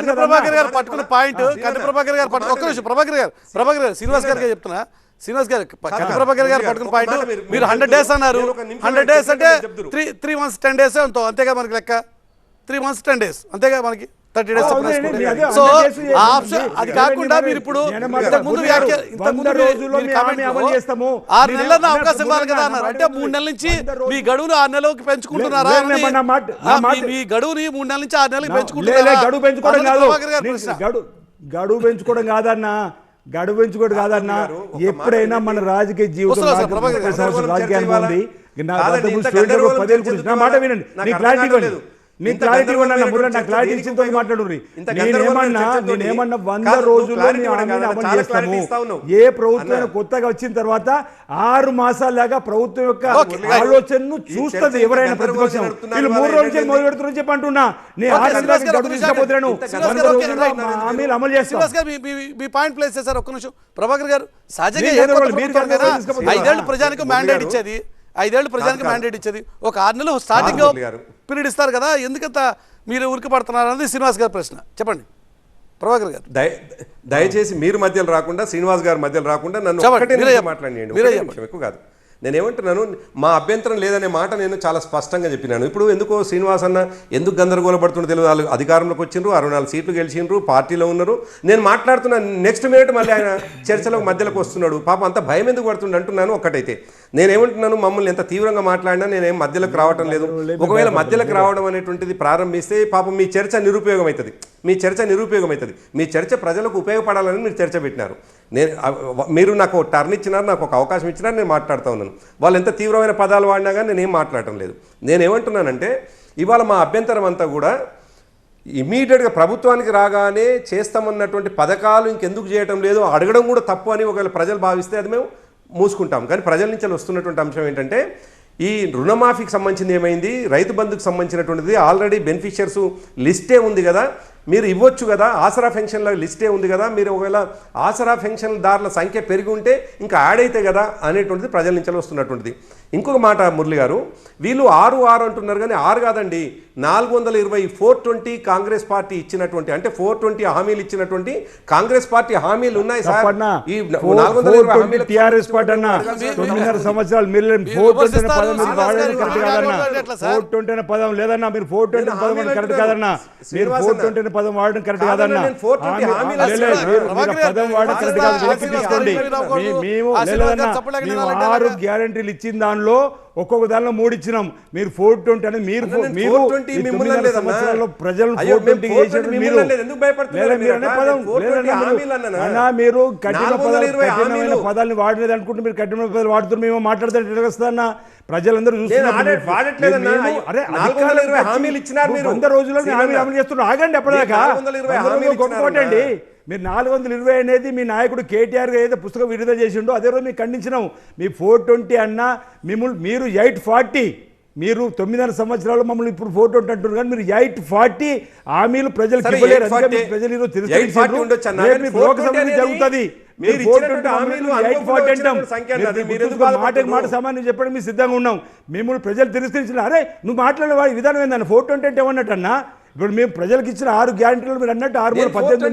కన్నె ప్రభాకర్ గారు పట్టుకున్న పాయింట్ కన్నె ప్రభాకర్ గారు ఒక్క నిమిషం ప్రభాకర్ గారు శ్రీనివాస్ గారికి చెప్తున్నా శ్రీనివాస్ గారు కన్నె ప్రభాకర్ గారు పట్టుకున్న పాయింట్ మీరు 100 days అన్నారు 100 days అంటే 3 months 10 days అంతేగా మనకి లెక్క 3 months 10 days అంతేగా మనకి 30 days సో ఆ ఆప్షన్ అది కాకుండా మీరు ఇప్పుడు ఇంతకుముందు 6 నెలల అవకాశం ఇవ్వాలి కదా అన్నారు అంటే 3 నెలల నుంచి మీ గడువును 6 నెలలకు పెంచుకుంటున్నారా మీ గడువుని 3 నెలల నుంచి 6 నెలలకు పెంచుకుంటున్నారా గడువు పెంచుకోవడం కాదన్నా గడువు పెంచుకోవడం కాదన్నా ఎప్పుడైనా మన రాజకీయ జీవితం రాజకీయానికి ఉంది నా మాట వినండి నీ క్లారిటీ ఇవ్వండి నీ క్లారిటీ ఇవ్వండి మురళి నా క్లారిటీ ఇచ్చిన తర్వాత మాట్లాడు నేనేమన్నా 100 రోజుల్లో అమలు చేస్తాము ఏ ప్రభుత్వం కొత్తగా వచ్చిన తర్వాత 6 మాసాల దాకా ప్రభుత్వం యొక్క ఆలోచనను చూస్తుంది ఎవరైనా ప్రతిపక్షం వీళ్ళు 3 రోజులు మొదలు పెడుతున్నారని చెప్పి అంటున్నా నేను గడువు తీసుకపోతున్నాను 100 రోజుల్లో హామీలు అమలు చేస్తాను మీ పాయింట్ ప్లేస్ చేశారు ఒక్క నిమిషం ప్రభాకర్ గారు సహజంగా 5 ఏళ్ళు ప్రజానికి మ్యాండేట్ ఇచ్చేది 5 ఏళ్ళు ప్రజానికి మ్యాండేట్ ఇచ్చేది ఒక 6 నెలలు స్టార్టింగ్ పీరియడ్ ఇస్తారు కదా ఎందుకంత మీరు ఉరికి పడుతున్నారు అనేది శ్రీనివాస్ గారి ప్రశ్న చెప్పండి ప్రభాకర్ గారు దయచేసి మీరు మధ్యలో రాకుండా శ్రీనివాస్ గారి మధ్యలో రాకుండా నన్ను మాట్లాడండి ఎక్కువ కాదు నేనేమంటున్నాను మా అభ్యంతరం లేదనే మాట నేను చాలా స్పష్టంగా చెప్పినాను ఇప్పుడు ఎందుకో శ్రీనివాస్ అన్న ఎందుకు గందరగోళపడుతుందో తెలియదు వాళ్ళు అధికారంలోకి వచ్చిండ్రు 64 సీట్లు గెలిచిండ్రు పార్టీలో ఉన్నారు నేను మాట్లాడుతున్నాను నెక్స్ట్ మినిట్ మళ్ళీ ఆయన చర్చలకు మధ్యలోకి వస్తున్నాడు పాపం అంత భయం ఎందుకు పడుతుంది అంటున్నాను ఒక్కటైతే నేనేమంటున్నాను మమ్మల్ని ఎంత తీవ్రంగా మాట్లాడినా నేనేం మధ్యలోకి రావటం లేదు ఒకవేళ మధ్యలోకి రావడం అనేటువంటిది ప్రారంభిస్తే పాపం మీ చర్చ నిరుపయోగం అవుతుంది మీ చర్చ ప్రజలకు ఉపయోగపడాలని మీరు చర్చ పెట్టినారు మీరు నాకు ఒక టర్న్ ఇచ్చినారు నాకు ఒక అవకాశం ఇచ్చినారు నేను మాట్లాడుతూ ఉన్నాను వాళ్ళు ఎంత తీవ్రమైన పదాలు వాడినా కానీ నేనేం మాట్లాడటం లేదు నేనేమంటున్నానంటే ఇవాళ మా అభ్యంతరం అంతా కూడా ఇమీడియట్గా ప్రభుత్వానికి రాగానే చేస్తామన్నటువంటి పథకాలు ఇంకెందుకు చేయటం లేదు అడగడం కూడా తప్పు అని ఒకవేళ ప్రజలు భావిస్తే అది మేము మూసుకుంటాం కానీ ప్రజల నుంచి వస్తున్నటువంటి అంశం ఏంటంటే ఈ రుణమాఫీకి సంబంధించింది ఏమైంది రైతు బంధుకు సంబంధించినటువంటిది ఆల్రెడీ బెనిఫిషియర్స్ లిస్టే ఉంది కదా మీరు ఇవ్వచ్చు కదా ఆసరా పెన్షన్ల లిస్టే ఉంది కదా మీరు ఒకవేళ ఆసరా పెన్షన్దారుల సంఖ్య పెరిగి ఉంటే ఇంకా యాడ్ అయితే కదా అనేటువంటిది ప్రజల నుంచి వస్తున్నటువంటిది ఇంకొక మాట మురళి గారు వీళ్ళు 6 అంటున్నారు కానీ 6 కాదండి 420 420 కాంగ్రెస్ పార్టీ ఇచ్చినటువంటి అంటే 420 హామీలు ఇచ్చినటువంటి కాంగ్రెస్ పార్టీ హామీలు ఉన్నాయి సార్ ఈ 420 హామీలు టిఆర్ఎస్ పార్టీ అన్న 9.5 సంవత్సరాలు మీరు 420 పదం మీరు వాడేది కరెక్ట్ కాదన్నా 420 పదం లేదన్నా మీరు 420 పదం కరెక్ట్ కాదన్నా మీరు 420 పదం వాడడం కరెక్ట్ కాదన్నా పదం వాడడం కరెక్ట్ కాదు వెనక్కి తీసుకోండి మేము లేదన్నా మేము 6 గ్యారెంటీలు ఇచ్చిన దానిలో ఒక్కొక్క దానిలో 3 ఇచ్చినాం మీరు 420 అనేది మీరు ప్రజలు 420 మీరు కఠినమైన పదాలను వాడలేదు అనుకుంటే మీరు కఠినమైన పదాలు వాడుతున్నారు మేము మాట్లాడితే వస్తుందన్న ప్రజలందరూ చూస్తున్నారు 100 రోజుల్లో హామీలు అమలు చేస్తున్నారు ఆగండి ఎప్పటిదాకా కొట్టుకోటండి మీరు 420 అనేది మీ నాయకుడు కేటీఆర్ ఏదైతే పుస్తకం విడుదల చేసిండో అదే రోజు మీకు ఖండించినాం మీ 420 అన్నా మీరు 840 మీరు 9.5 సంవత్సరాలు మమ్మల్ని ఇప్పుడు 420 అంటున్నారు కానీ మీరు 840 హామీలు ప్రజలకు ఇవ్వలేరు ప్రజలు ఈరోజు జరుగుతుంది మాట సమానం చెప్పడం మీరు సిద్ధంగా ఉన్నాం మిమ్మల్ని ప్రజలు తిరస్కరించిన అరే నువ్వు మాట్లాడే విధానం ఏందన్న 420 అంటే ఏమన్నట్టు అన్నా ఇప్పుడు మేము ప్రజలకు ఇచ్చిన 6 గ్యారెంటీలు మీరు అన్నట్టు 6 18